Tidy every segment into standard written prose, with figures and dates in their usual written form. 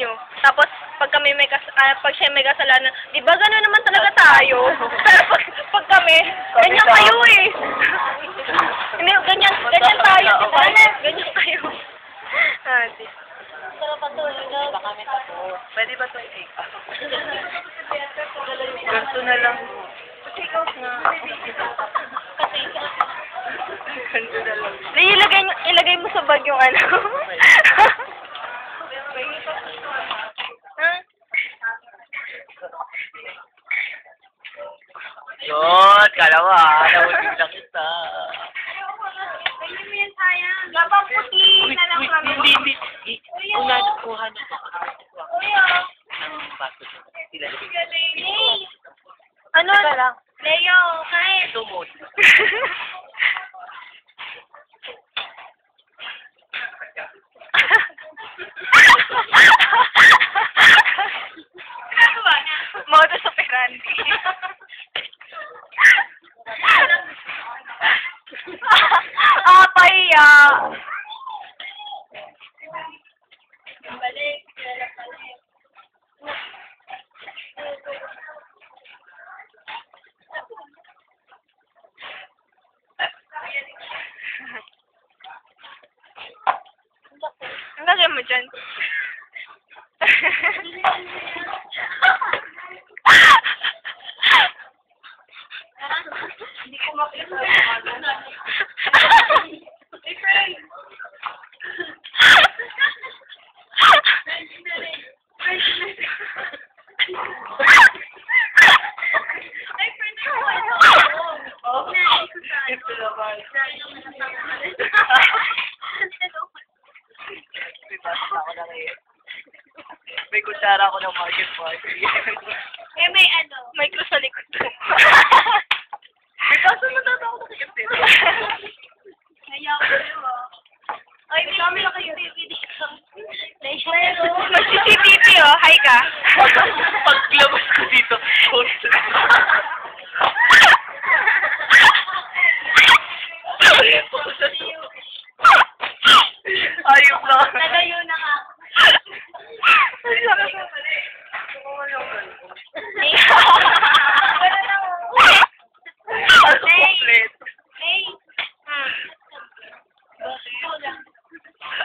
nyo. Tapos, pag siya may kasalanan, di ba gano'n naman talaga tayo? Pero pag kami, ganyan kayo eh. Hindi, ganyan tayo, di ba? Ganyan kayo. Di. Pero patuloy na. Baka kami tapos. Pwede ba ito i-take? Ganto na lang. Take out nga. Ganto na lang. Ilagay mo sa bag yung ano. Yun, kalawa. Nawagin lang kita. Ganyan mo yan, sayang. Gabang puti na lang kami. Hindi. Kuha na ko. Kuya. Ano? Leo, kain. Tumod. Modus operandi. Pahiya. Balik. Ang gagawin mo dyan? Hindi ko makita. Hey, friend. Ito naman. May kutsara ako ng market party. May ano. May cross sa likod mo. May kaso natata ako nakikipin. Naya ko yun, Ay, may kami na kayo. May CCTV oh. Hi ka. Paglabas ko dito, post. Ayop na. Nalayo na nga. Hey.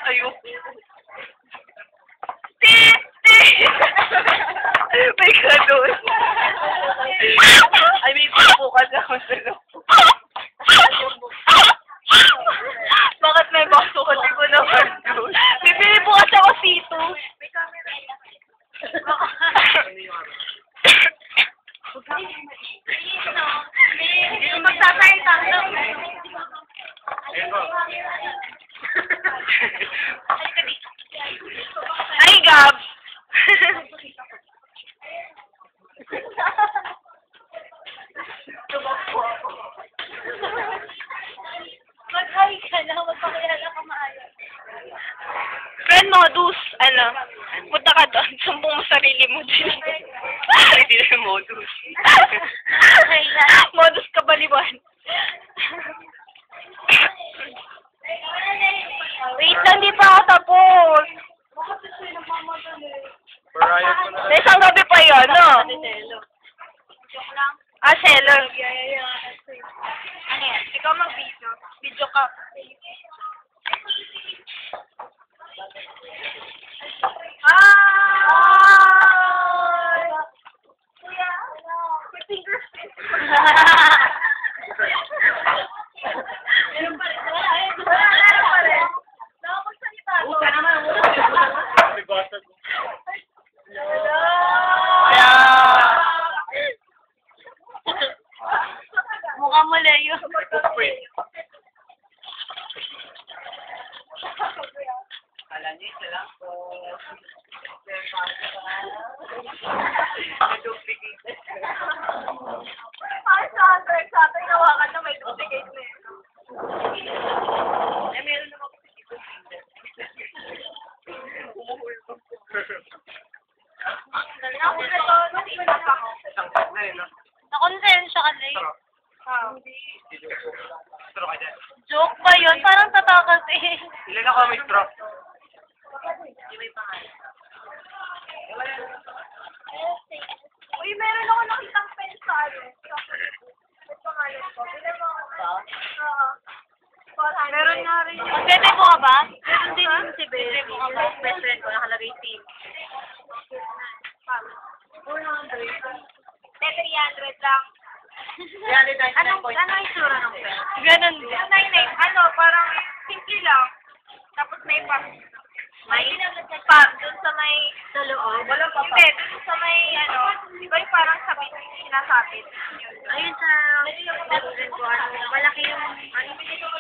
Ayop. May ganun. Ay, may pupukan ako sa loob. Bakit may baso ka? Di ko naman doon. Bibili po kasi ako sito. May camera yan. Hindi ko magsasalita. Ay, Gab! Mag-hi ka na. Magpakilala ka maayos. Friend modus, punta ka doon. Sumbong mo sarili mo din. Hindi na modus. Modus kabaliwan. Wait lang, di pa ako tapos. May isang gabi pa yun, no? Joke lang. Seller. Ano yan? Ikaw mag-video. Video ka. Hi! Kuya, may fingers. Meron pa rin. Wala pa rin. Nakapagsalita to. Uta naman. Hello! Mukha mo, Leo. Alam niyo, isa lang po. Ay, sa atin, nawakan na may duplicate na yun. Eh, meron naman kasi dito. Nakonsensya ka na yun. Straw ka dyan. Joke ba yun? Parang tatakas eh. Ilan ako may straw? Hindi may pangalan. Bebe mo ka ba? Meron din yung si Bebe. Bebe mo ka ba? Best friend ko, nakalagay team. 400. 300 lang. Anong itsura ng pera? Ganon din. Parang simple lang. Tapos may pa. May dun sa may sa loob. Wala pa. Hindi, dun sa may di ba yung parang sabit, sinasabit. Ayun sa restaurant ko, malaki yung, malaki yung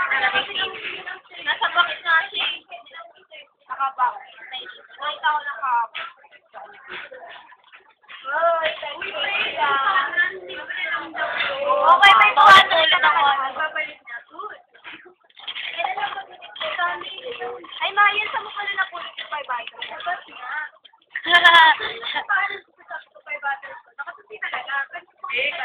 nalagay team. Nasa bakit nga siya. Nakabak. Nakita ko na kahapon. Okay, may Tulad ako. Ay, Mayan, sa mukha na napulit yung 500. Tapos nga. Paano sa 500? Nakasuti talaga. Ulit.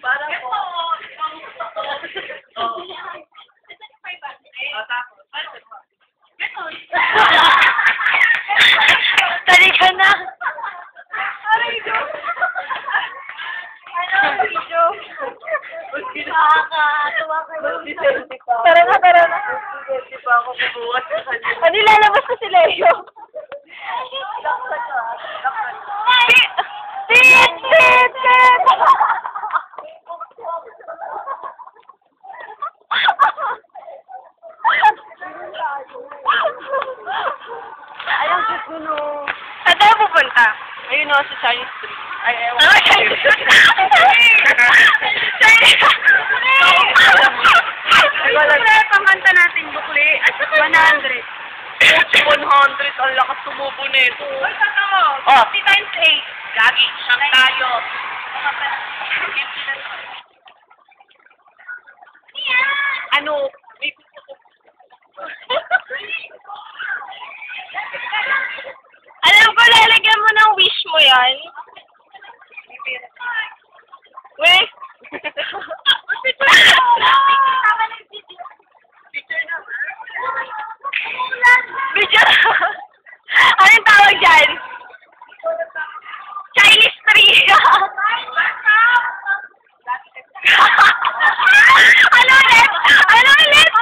Paano kumain? Tali ka na. Nakakatuwa kayo. Tara na. Hindi pa ako bubuhat sa kanya. Ano lalabas na si Leo? Tit! Ayun, gusto Saan tayo pupunta? Ayun o, sa Chinese Street. Ay, ewan. Ano Chinese? Pangkanta natin, bukli. 100. 100, ang lakas tumubo nito. Oh. 50 times 8. Gagi, siyang tayo. Ano? May Alam ko, lalagyan mo ng wish mo yan. Wait. Video. Anong tawag dyan? Chinese tree. Ano ulit?